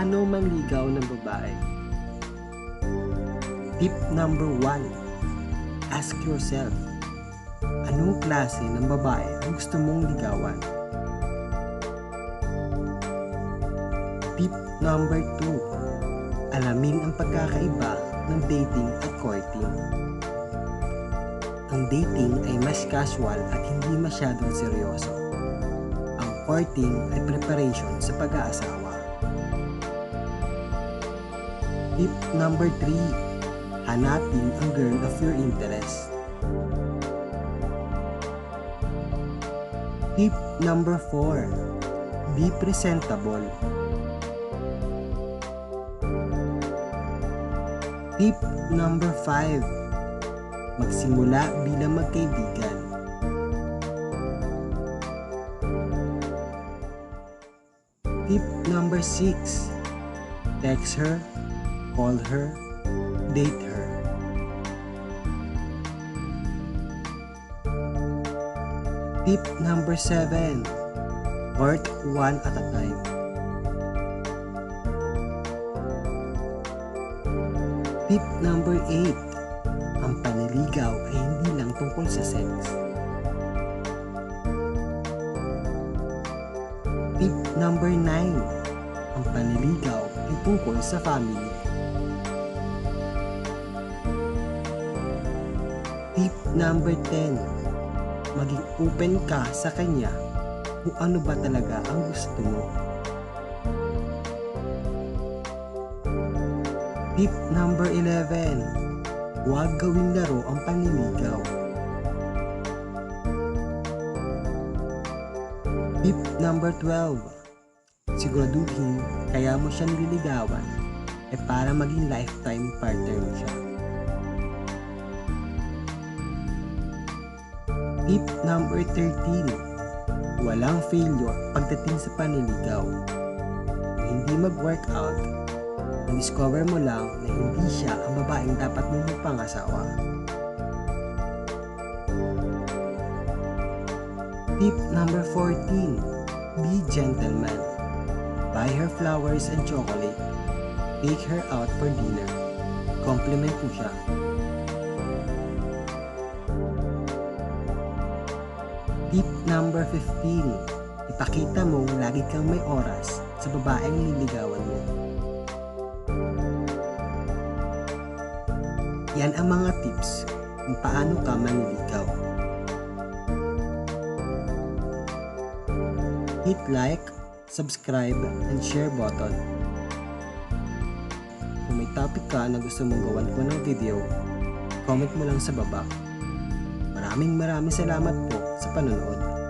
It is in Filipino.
Paano manligaw ng babae? Tip number 1. Ask yourself, anong klase ng babae ang gusto mong ligawan? Tip number 2. Alamin ang pagkakaiba ng dating at courting. Ang dating ay mas casual at hindi masyadong seryoso. Ang courting ay preparation sa pag-aasawa. Tip number 3. Hanapin ang girl of your interest. Tip number 4. Be presentable. Tip number 5. Magsimula bilang magkaibigan. Tip number 6. Text her, call her, date her. Tip number 7. Court one at a time. Tip number 8. Ang panliligaw ay hindi lang tungkol sa sex. Tip number 9. Ang panliligaw ay tungkol sa family. Tip number 10. Maging open ka sa kanya kung ano ba talaga ang gusto mo. Tip number 11. Huwag gawing laro ang panliligaw. Tip number 12. Siguraduhin kaya mo siya nililigawan ay para maging lifetime partner mo siya. Tip number 13. Walang failure pagdating sa panliligaw. Kung hindi mag-workout, na-discover mo lang na hindi siya ang babaeng dapat mong pangasawa. Tip number 14. Be gentleman. Buy her flowers and chocolate. Take her out for dinner. Compliment mo siya. Tip number 15. Ipakita mong lagi kang may oras sa babaeng nililigawan mo. Yan ang mga tips kung paano ka manliligaw. Hit like, subscribe, and share button. Kung may topic ka na gusto mong gawan ko ng video, comment mo lang sa baba. Maraming salamat po sa panonood.